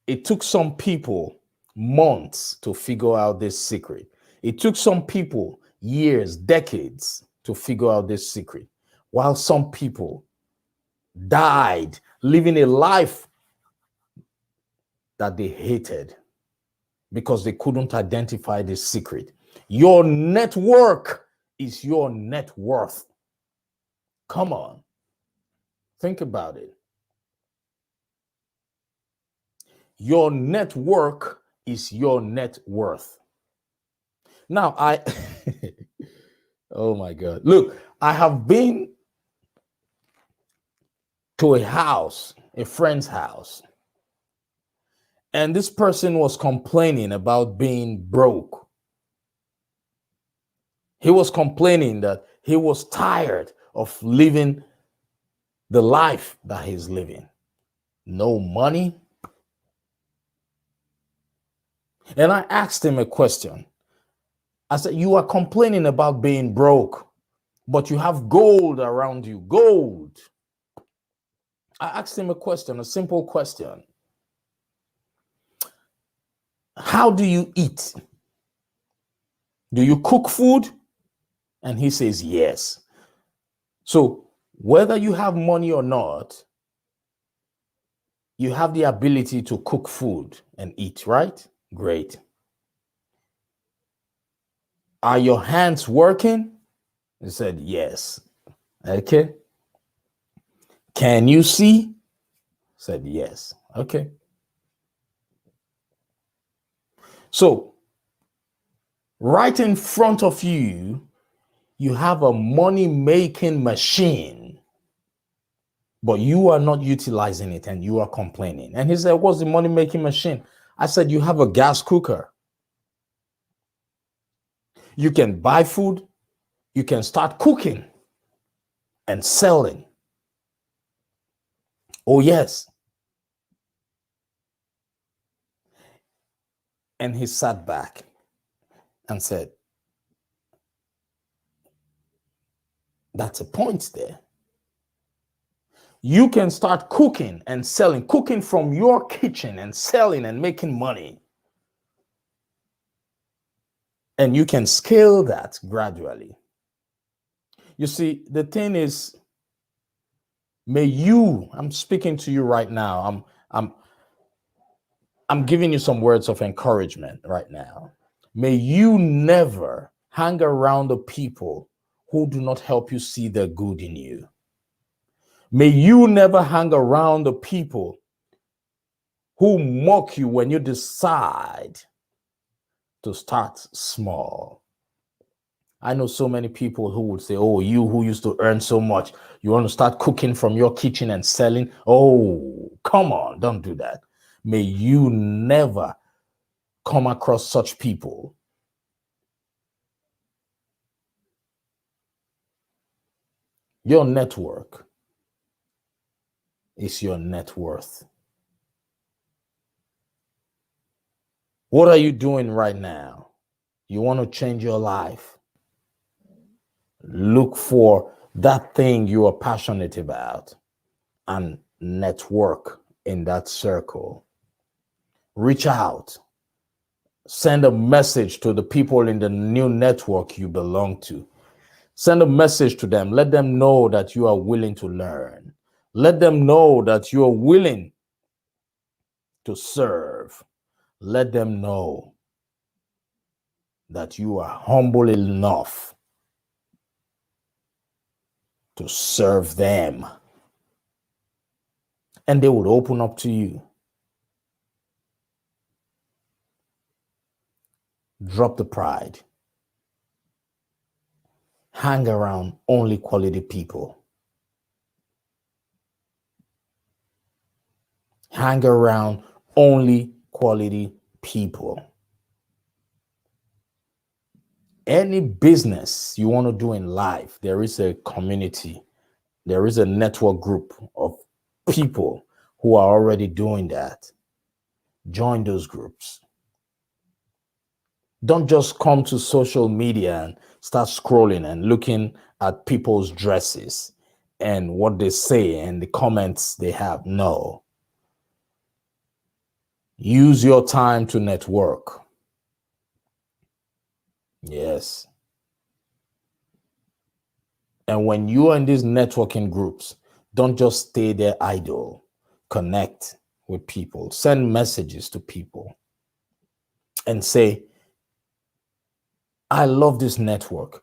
It took some people months to figure out this secret. It took some people years, decades to figure out this secret, while some people died living a life that they hated because they couldn't identify this secret. Your network is your net worth. Come on. Think about it. Your network is your net worth. Now, oh my God. Look, I have been to a house, a friend's house, and this person was complaining about being broke. He was complaining that he was tired of living the life that he's living. No money. And I asked him a question. I said, you are complaining about being broke, but you have gold around you. Gold. I asked him a question, a simple question. How do you eat? Do you cook food? And he says, yes. So whether you have money or not, you have the ability to cook food and eat, right? Great. Are your hands working? He said, yes. Okay. Can you see? Said, yes. Okay. So right in front of you, you have a money-making machine, but you are not utilizing it and you are complaining. And he said, what's the money-making machine? I said, you have a gas cooker. You can buy food, you can start cooking and selling. Oh, yes. And he sat back and said, that's a point there. You can start cooking and selling, cooking from your kitchen and selling and making money. And you can scale that gradually. You see, the thing is, I'm speaking to you right now. I'm giving you some words of encouragement right now. May you never hang around the people who do not help you see the good in you. May you never hang around the people who mock you when you decide to start small. I know so many people who would say, oh, you who used to earn so much, you want to start cooking from your kitchen and selling? Oh, come on, don't do that. May you never come across such people. Your network is your net worth. What are you doing right now? You want to change your life? Look for that thing you are passionate about and network in that circle. Reach out. Send a message to the people in the new network you belong to. Send a message to them. Let them know that you are willing to learn. Let them know that you are willing to serve. Let them know that you are humble enough to serve them. And they would open up to you. Drop the pride. Hang around only quality people. Hang around only quality people. Any business you want to do in life, there is a community. There is a network group of people who are already doing that. Join those groups. Don't just come to social media and start scrolling and looking at people's dresses and what they say and the comments they have. No. Use your time to network. Yes. And when you are in these networking groups, don't just stay there idle. Connect with people. Send messages to people and say, I love this network.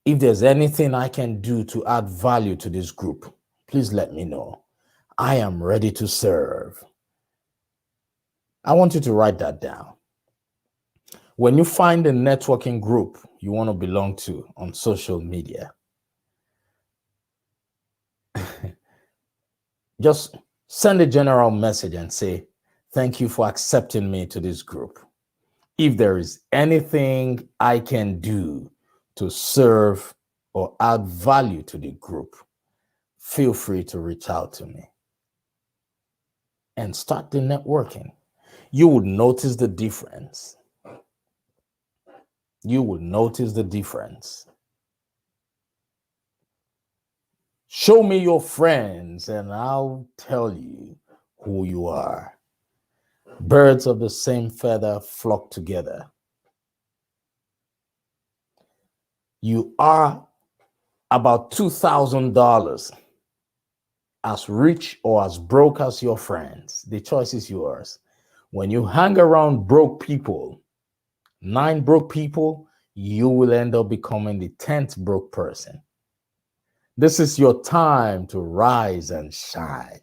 If there's anything I can do to add value to this group, please let me know. I am ready to serve. I want you to write that down. When you find a networking group you want to belong to on social media, just send a general message and say, thank you for accepting me to this group. If there is anything I can do to serve or add value to the group, feel free to reach out to me and start the networking. You would notice the difference. You will notice the difference. Show me your friends and I'll tell you who you are. Birds of the same feather flock together. You are about $2,000 as rich or as broke as your friends. The choice is yours. When you hang around broke people, 9 broke people, you will end up becoming the 10th broke person. This is your time to rise and shine.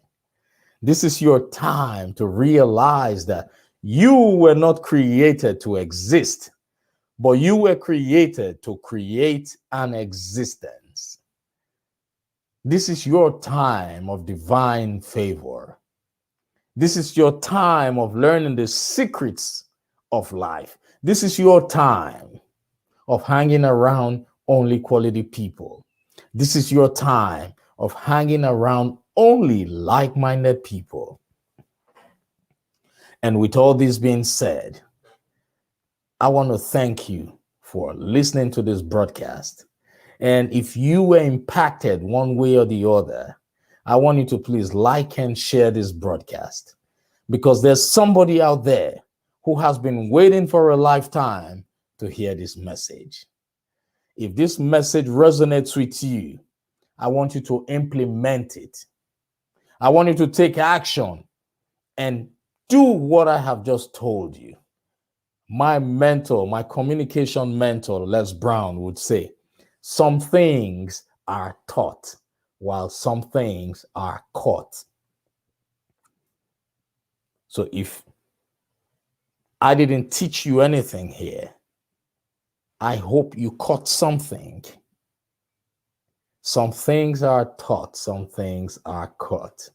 This is your time to realize that you were not created to exist, but you were created to create an existence. This is your time of divine favor. This is your time of learning the secrets of life. This is your time of hanging around only quality people. This is your time of hanging around only like-minded people. And with all this being said, I want to thank you for listening to this broadcast. And if you were impacted one way or the other, I want you to please like and share this broadcast, because there's somebody out there who has been waiting for a lifetime to hear this message. If this message resonates with you, I want you to implement it. I want you to take action and do what I have just told you. My mentor, my communication mentor, Les Brown, would say, some things are taught, while some things are caught. So if I didn't teach you anything here, I hope you caught something. Some things are taught, some things are caught.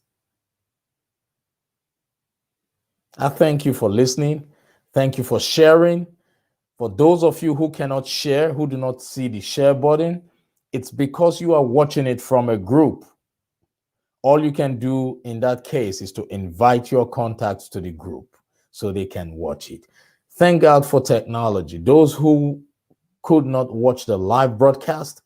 I thank you for listening. Thank you for sharing. For those of you who cannot share, who do not see the share button, it's because you are watching it from a group. All you can do in that case is to invite your contacts to the group so they can watch it. Thank God for technology. Those who could not watch the live broadcast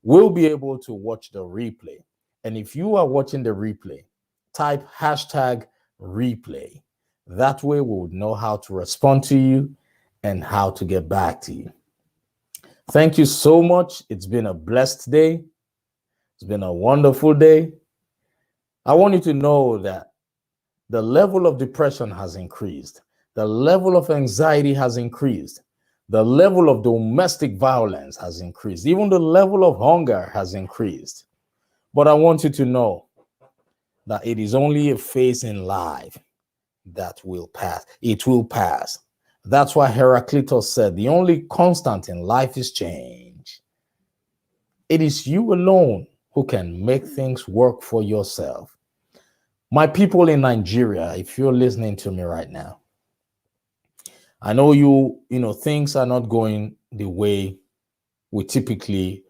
will be able to watch the replay. And if you are watching the replay, type hashtag replay. That way we would know how to respond to you and how to get back to you. Thank you so much. It's been a blessed day. It's been a wonderful day. I want you to know that the level of depression has increased. The level of anxiety has increased. The level of domestic violence has increased. Even the level of hunger has increased. But I want you to know that it is only a phase in life that will pass. It will pass. That's why Heraclitus said, the only constant in life is change. It is you alone who can make things work for yourself. My people in Nigeria, if you're listening to me right now, I know things are not going the way we typically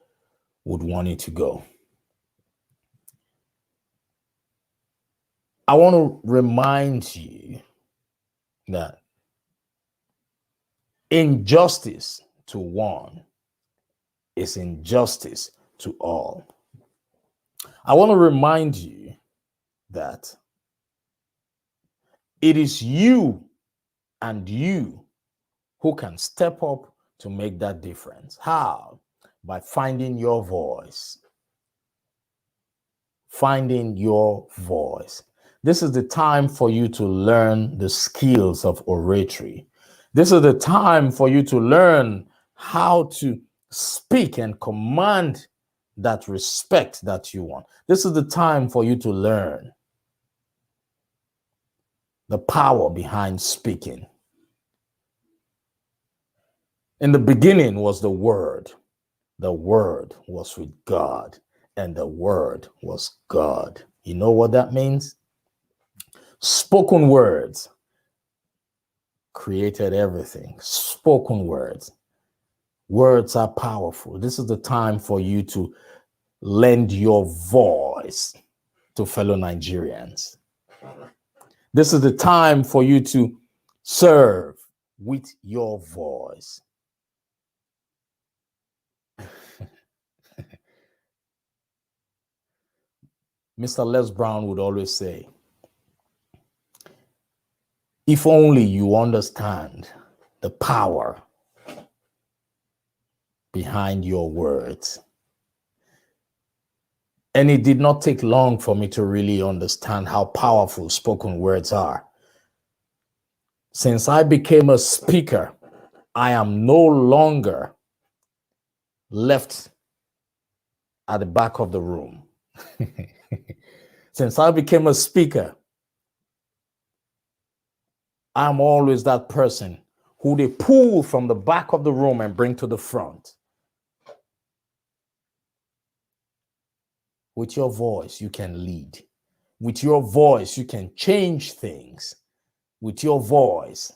would want it to go. I want to remind you that injustice to one is injustice to all. I want to remind you that it is you and you who can step up to make that difference. How? By finding your voice. Finding your voice. This is the time for you to learn the skills of oratory. This is the time for you to learn how to speak and command that respect that you want. This is the time for you to learn the power behind speaking. In the beginning was the Word. The Word was with God, and the Word was God. You know what that means? Spoken words created everything. Spoken words. Words are powerful. This is the time for you to lend your voice to fellow Nigerians. This is the time for you to serve with your voice. Mr. Les Brown would always say, if only you understand the power behind your words. And it did not take long for me to really understand how powerful spoken words are. Since I became a speaker, I am no longer left at the back of the room. Since I became a speaker, I'm always that person who they pull from the back of the room and bring to the front. With your voice, you can lead. With your voice, you can change things. With your voice,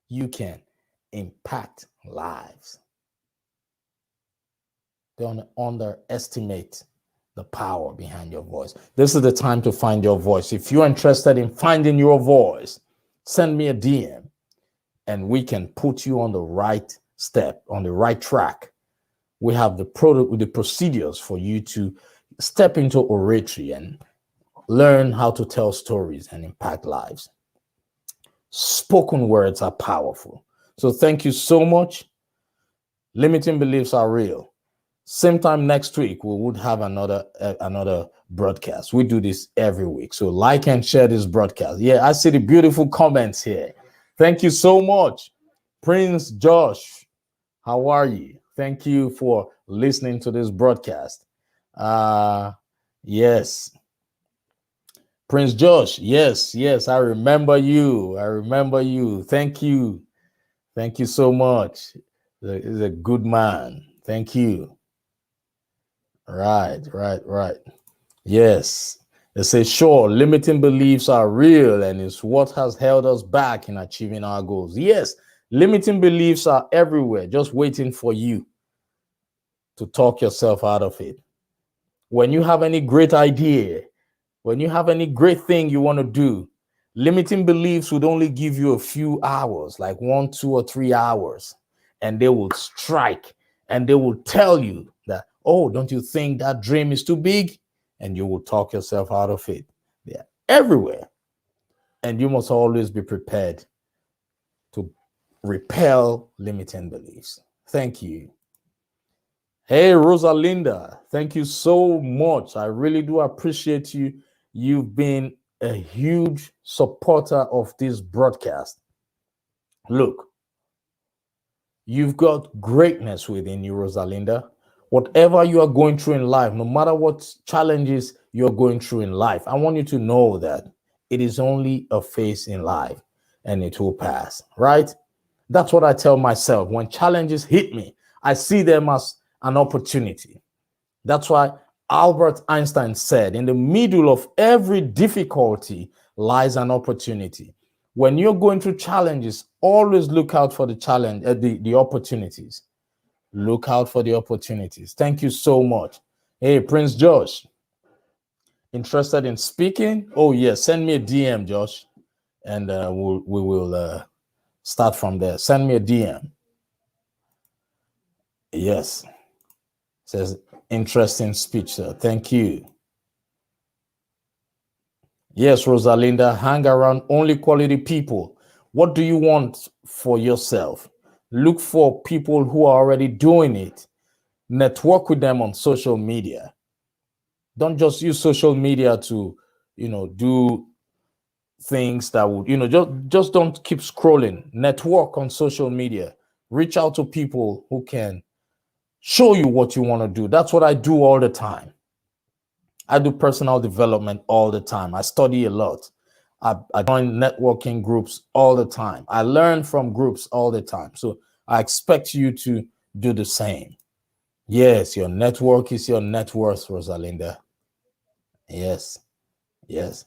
you can impact lives. Don't underestimate the power behind your voice. This is the time to find your voice. If you're interested in finding your voice, send me a DM and we can put you on the right step, on the right track. We have the procedures for you to step into oratory and learn how to tell stories and impact lives. Spoken words are powerful. So thank you so much. Limiting beliefs are real. Same time next week, we would have another broadcast. We do this every week. So like and share this broadcast. Yeah, I see the beautiful comments here. Thank you so much. Prince Josh, how are you? Thank you for listening to this broadcast. Yes. Prince Josh, yes, I remember you. I remember you. Thank you. Thank you so much. He's a good man. Thank you. Right. Yes. They say, sure, limiting beliefs are real and it's what has held us back in achieving our goals. Yes, limiting beliefs are everywhere, just waiting for you to talk yourself out of it. When you have any great idea, when you have any great thing you want to do, limiting beliefs would only give you a few hours, like 1, 2, or 3 hours, and they will strike and they will tell you that, oh, don't you think that dream is too big? And you will talk yourself out of it. They're everywhere. And you must always be prepared to repel limiting beliefs. Thank you. Hey, Rosalinda, thank you so much. I really do appreciate you. You've been a huge supporter of this broadcast. Look, you've got greatness within you, Rosalinda. Whatever you are going through in life, no matter what challenges you're going through in life, I want you to know that it is only a phase in life and it will pass, right? That's what I tell myself. When challenges hit me, I see them as an opportunity. That's why Albert Einstein said, in the middle of every difficulty lies an opportunity. When you're going through challenges, always look out for the challenge, the opportunities. Look out for the opportunities. Thank you so much. Hey, Prince Josh, interested in speaking? Oh, yes. Send me a DM, Josh, and we will start from there. Send me a DM. Yes. Says interesting speech, sir. Thank you. Yes, Rosalinda, hang around only quality people. What do you want for yourself? Look for people who are already doing it. Network with them on social media. Don't just use social media to, do things that would, just don't keep scrolling. Network on social media. Reach out to people who can show you what you want to do. That's what I do all the time. I do personal development all the time. I study a lot. I join networking groups all the time. I learn from groups all the time. So I expect you to do the same. Yes, your network is your net worth, Rosalinda. Yes, yes,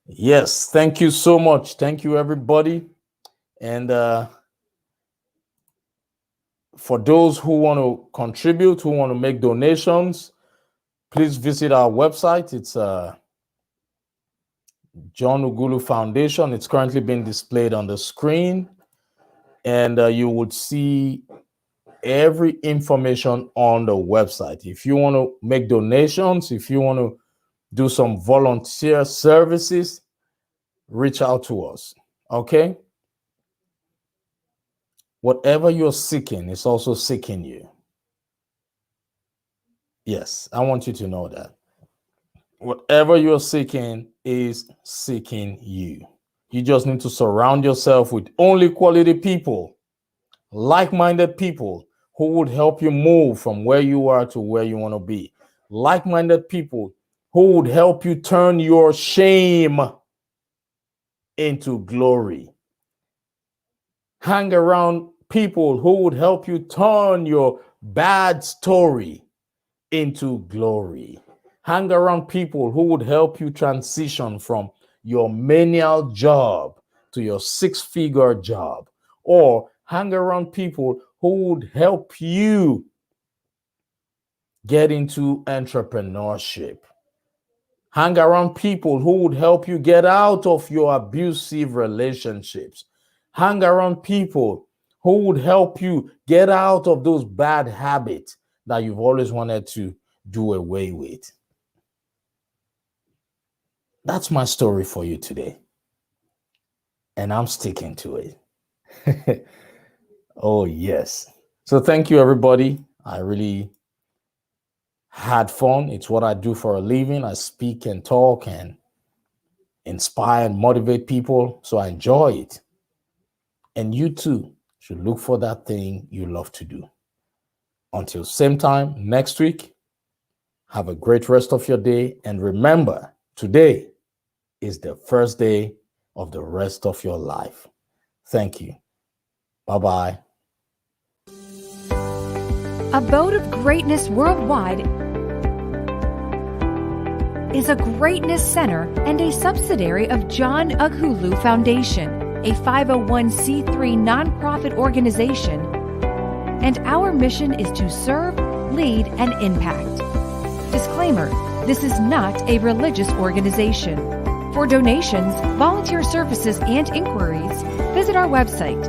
yes. Thank you so much. Thank you, everybody. And for those who want to contribute, who want to make donations, please visit our website. It's John Ughulu Foundation. It's currently being displayed on the screen, and you would see every information on the website. If you want to make donations, if you want to do some volunteer services, reach out to us. Okay? Whatever you're seeking is also seeking you. Yes, I want you to know that. Whatever you're seeking is seeking you. You just need to surround yourself with only quality people, like-minded people who would help you move from where you are to where you want to be. Like-minded people who would help you turn your shame into glory. Hang around people who would help you turn your bad story into glory. Hang around people who would help you transition from your menial job to your six-figure job. Or hang around people who would help you get into entrepreneurship. Hang around people who would help you get out of your abusive relationships. Hang around people who would help you get out of those bad habits that you've always wanted to do away with. That's my story for you today. And I'm sticking to it. Oh, yes. So thank you, everybody. I really had fun. It's what I do for a living. I speak and talk and inspire and motivate people. So I enjoy it. And you too should look for that thing you love to do. Until same time next week, Have a great rest of your day. And remember, today is the first day of the rest of your life. Thank you. Bye-bye. Abode of Greatness Worldwide is a greatness center and a subsidiary of John Ughulu Foundation, a 501c3 nonprofit organization, and our mission is to serve, lead, and impact. Disclaimer: this is not a religious organization. For donations, volunteer services, and inquiries, visit our website